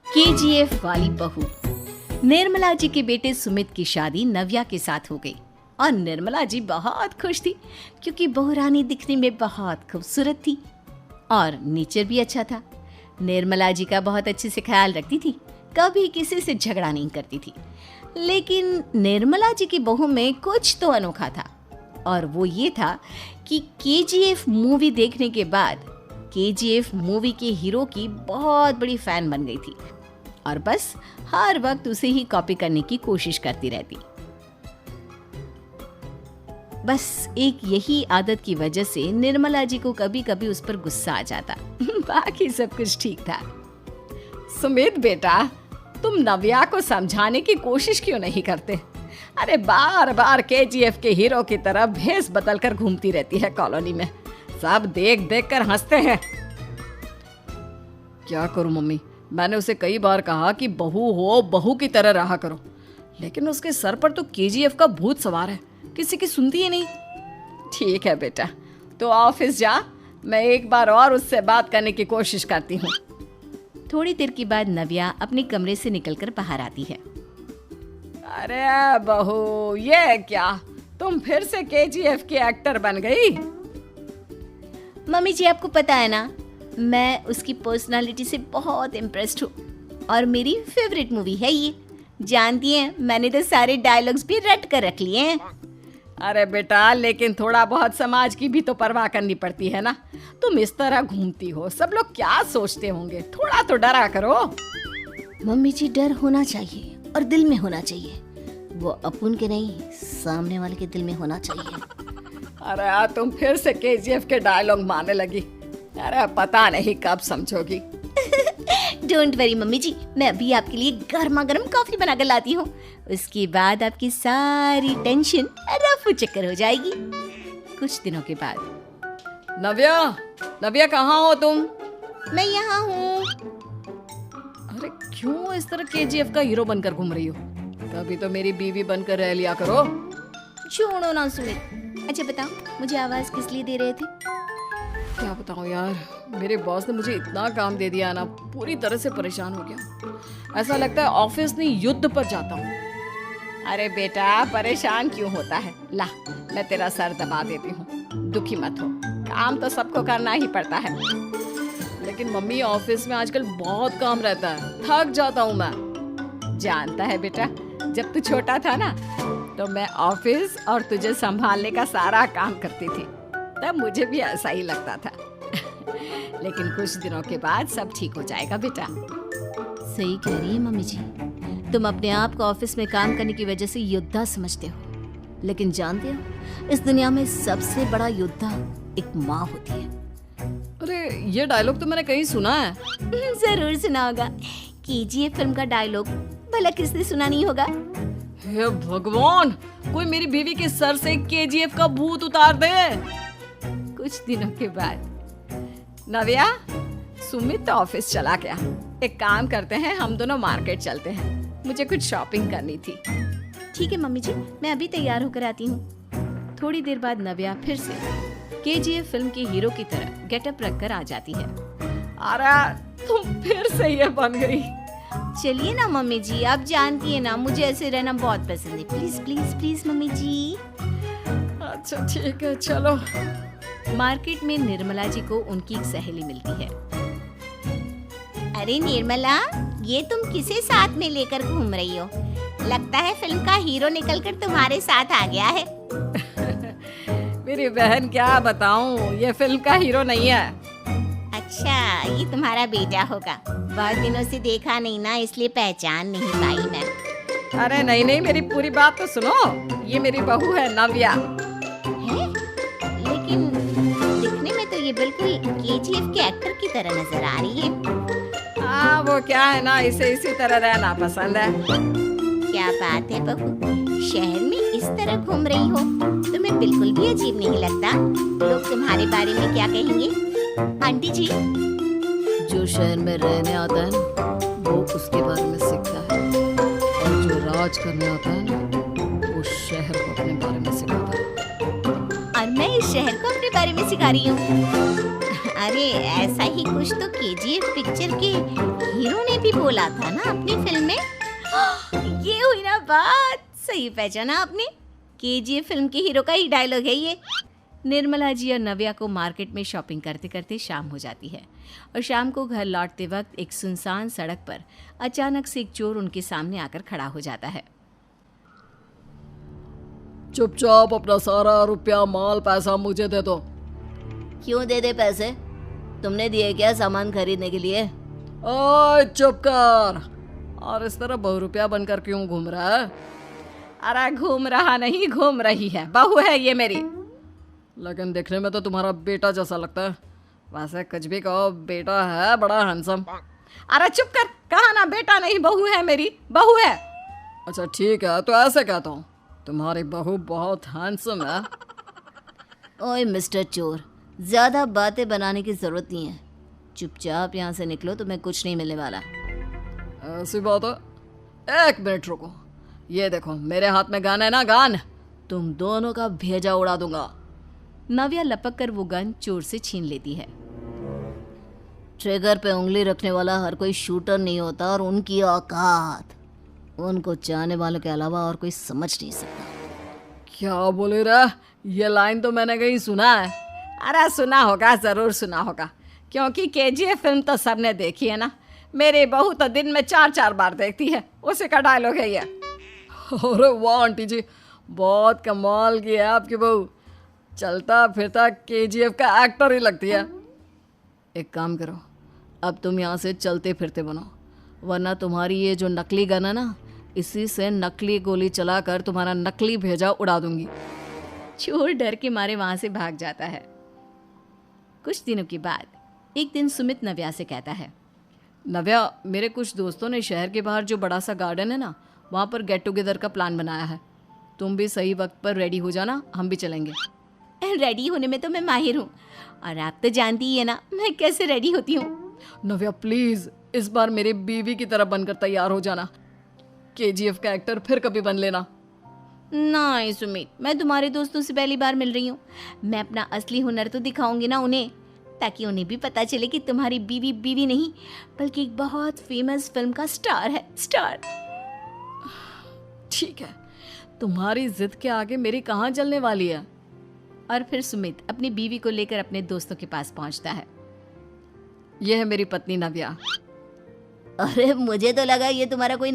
KGF वाली बहू। निर्मला जी के बेटे सुमित की शादी नव्या के साथ हो गई और निर्मला जी बहुत खुश थी क्योंकि बहू रानी दिखने में बहुत खूबसूरत थी और नेचर भी अच्छा था। निर्मला जी का बहुत अच्छे से ख्याल रखती थी, कभी किसी से झगड़ा नहीं करती थी। लेकिन निर्मला जी की बहू में कुछ तो अनोखा था और वो ये था कि केजीएफ मूवी देखने के बाद केजीएफ मूवी के हीरो की बहुत बड़ी फैन बन गई थी और बस हर वक्त उसे ही कॉपी करने की कोशिश करती रहती। बस एक यही आदत की वजह से निर्मला जी को कभी कभी उस पर गुस्सा आ जाता। बाकी सब कुछ ठीक था। सुमित बेटा, तुम नव्या को समझाने की कोशिश क्यों नहीं करते? अरे बार बार केजीएफ के हीरो की तरह भेस बदलकर घूमती रहती है कॉलोनी में। सब देख देख कर हंसते हैं। क्या करूं मम्मी, मैंने उसे कई बार कहा कि बहू हो, बहू की तरह रहा करो, लेकिन उसके सर पर तो केजीएफ का भूत सवार है, किसी की सुनती ही नहीं। ठीक है बेटा, तो ऑफिस जा, मैं एक बार और उससे बात करने की कोशिश करती हूँ। थोड़ी देर के बाद नव्या अपने कमरे से निकलकर बाहर आती है। अरे बहू, ये क्या, तुम फिर से केजीएफ की एक्टर बन गई? मम्मी जी, आपको पता है ना, मैं उसकी पर्सनालिटी से बहुत इम्प्रेस्ड हूँ और मेरी फेवरेट मूवी है ये। जानती हैं, मैंने तो सारे डायलॉग्स भी रट कर रख लिए हैं। अरे बेटा, लेकिन थोड़ा बहुत समाज की भी तो परवाह करनी पड़ती है ना। तुम इस तरह घूमती हो, सब लोग क्या सोचते होंगे, थोड़ा तो डरा करो। मम्मी जी, डर होना चाहिए और दिल में होना चाहिए, वो अपन के नहीं, सामने वाले के दिल में होना चाहिए। अरे तुम फिर से केजीएफ के डायलॉग मारने लगी। अरे पता नहीं कब समझोगी। डोंट वरी मम्मी जी, मैं अभी आपके लिए गर्मा गर्म कॉफी बना कर लाती हूँ। उसके बाद आपकी सारी टेंशन रफू चक्कर हो जाएगी। कुछ दिनों के बाद। नव्या कहाँ हो तुम? मैं यहाँ हूँ। अरे क्यों इस तरह केजीएफ का हीरो बनकर घूम रही हो? कभी तो मेरी बीवी बनकर रह लिया करो। छोड़ो ना सुमित। अच्छा बताओ, मुझे आवाज किस लिए दे रहे थे? क्या बताऊं यार, मेरे बॉस ने मुझे इतना काम दे दिया ना, पूरी तरह से परेशान हो गया। ऐसा लगता है ऑफिस नहीं, युद्ध पर जाता हूँ। अरे बेटा, परेशान क्यों होता है? ला, मैं तेरा सर दबा देती हूँ, दुखी मत हो। काम तो सबको करना ही पड़ता है। लेकिन मम्मी, ऑफिस में आजकल बहुत काम रहता है, थक जाता हूँ मैं। जानता है बेटा, जब तू छोटा था ना, तो मैं ऑफिस और तुझे संभालने का सारा काम करती थी, तब मुझे भी ऐसा ही लगता था। लेकिन कुछ दिनों के बाद सब ठीक हो जाएगा बेटा। सही कह रही है मम्मी जी, तुम अपने आप को ऑफिस में काम करने की वजह से योद्धा समझते हो, लेकिन जानते हो, इस दुनिया में सबसे बड़ा योद्धा एक माँ होती है। अरे ये डायलॉग तो मैंने कहीं सुना है। जरूर सुना होगा, केजीएफ फिल्म का डायलॉग, भला किसने सुना नहीं होगा? हे भगवान, कोई मेरी बीवी के सर से केजीएफ का भूत उतार दे। कुछ दिनों के बाद। नव्या, सुमित तो ऑफिस चला गया। एक काम करते हैं, हम दोनों मार्केट चलते हैं, मुझे कुछ शॉपिंग करनी थी। ठीक है मम्मी जी, मैं अभी तैयार होकर आती हूँ। थोड़ी देर बाद नव्या फिर से केजीएफ फिल्म के हीरो की तरह गेटअप रखकर आ जाती है। अरे तुम फिर से ये बन गई। चलिए ना मम्मी जी, आप जानती है ना, मुझे ऐसे रहना बहुत पसंद है। प्लीज प्लीज प्लीज मम्मी जी। अच्छा ठीक है, चलो। मार्केट में निर्मला जी को उनकी एक सहेली मिलती है। अरे निर्मला, ये तुम किसे साथ में लेकर घूम रही हो? लगता है फिल्म का हीरो निकलकर तुम्हारे साथ आ गया है। मेरी बहन, क्या बताऊं, ये फिल्म का हीरो नहीं है। अच्छा, ये तुम्हारा बेटा होगा। बहुत दिनों से देखा नहीं ना, इसलिए पहचान नहीं पाई मैं। अरे नहीं नहीं, मेरी पूरी बात तो सुनो। ये मेरी बहू है नव्या। है? लेकिन दिखने में तो ये बिल्कुल केजीएफ के एक्टर की तरह नजर आ रही है। हाँ, वो क्या है ना, इसे इसी तरह रहना पसंद है। क्या बात है बहू, शहर में इस तरह घूम रही हो, तुम्हें बिल्कुल भी अजीब नहीं लगता? लोग तुम्हारे बारे में क्या कहेंगे? आंटी जी, जो शहर में रहने आता है ना, वो उसके बारे में सीखता है, और जो राज करने आता है ना, वो शहर को अपने बारे में सिखाता है। और मैं इस शहर को अपने बारे में सिखा रही हूँ। अरे ऐसा ही कुछ तो केजीएफ पिक्चर के माहिरों ने भी बोला था ना अपनी फिल्म में। ये हुई ना बात, सही पहचाना आपने। केजीएफ फिल्म के हीरो का ही डायलॉग है ये। निर्मला जी और नव्या को मार्केट में शॉपिंग करते करते शाम हो जाती है और शाम को घर लौटते वक्त एक सुनसान सड़क पर अचानक से एक चोर उनके सामने आकर खड़ा हो जाता है। चुपचाप अपना सारा रुपया माल पैसा मुझे दे दो। क्यों दे दे पैसे? तुमने दिए क्या सामान खरीदने के लिए? ओए चुप कर। और इस तरह बहुरुपया बनकर क्यों घूम रहा है? अरे घूम रहा नहीं, घूम रही है, बहू है ये मेरी। लेकिन देखने में तो तुम्हारा बेटा जैसा लगता है। वैसे कुछ भी कहो, बेटा है बड़ा हैंडसम। अरे चुप कर, कहा ना बेटा नहीं बहू है मेरी, बहू है। अच्छा ठीक है, तो ऐसे कहता हूँ, तुम्हारी बहू बहुत हैंडसम है। ओए मिस्टर चोर, ज्यादा बातें बनाने की जरूरत नहीं है। चुपचाप यहाँ से निकलो, तुम्हें कुछ नहीं मिलने वाला। ऐसी बात है? एक मिनट रुको, ये देखो मेरे हाथ में गन है ना, गन। तुम दोनों का भेजा उड़ा दूंगा। नव्या लपक कर वो गन चोर से छीन लेती है। ट्रिगर पे उंगली रखने वाला हर कोई शूटर नहीं होता, और उनकी औकात उनको चाहने वालों के अलावा और कोई समझ नहीं सकता। क्या बोले रे? ये लाइन तो मैंने कहीं सुना है। अरे सुना होगा, जरूर सुना होगा, क्योंकि केजीएफ फिल्म तो सबने देखी है ना। मेरी बहू तो दिन में 4-4 बार देखती है, उसी का डायलॉग है ये। अरे वाह आंटी जी, बहुत कमाल की है आपकी बहू। चलता फिरता केजीएफ का एक्टर ही लगती है। एक काम करो, अब तुम यहाँ से चलते फिरते बनो, वरना तुम्हारी ये जो नकली गन है ना, इसी से नकली गोली चलाकर तुम्हारा नकली भेजा उड़ा दूंगी। चोर डर के मारे वहां से भाग जाता है। कुछ दिनों के बाद एक दिन सुमित नव्या से कहता है, नव्या, मेरे कुछ दोस्तों ने शहर के बाहर जो बड़ा सा गार्डन है ना, वहाँ पर गेट टुगेदर का प्लान बनाया है। तुम भी सही वक्त पर रेडी हो जाना, हम भी चलेंगे। रेडी होने में तो मैं माहिर हूँ, और आप तो जानती ही है ना मैं कैसे रेडी होती हूँ। नव्या प्लीज, इस बार मेरी बीवी की तरह बनकर तैयार हो जाना। केजीएफ का एक्टर फिर कभी बन लेना। नहीं सुमित, मैं तुम्हारे दोस्तों से पहली बार मिल रही हूँ। मैं अपना असली हुनर तो दिखाऊंगी ना उन्हें, ताकि उन्हें भी पता चले कि तुम्हारी बीवी बीवी नहीं, बल्कि एक बहुत फेमस फिल्म का स्टार है, स्टार। ठीक है, तुम्हारी जिद के आगे मेरी कहाँ चलने वाली है। और फिर सुमित अपनी बीवी को लेकर अपने दोस्तों के पास पहुंचता है। यह है मेरी पत्नी नव्या। अरे मुझे तो लगा ये तुम्हारा कोई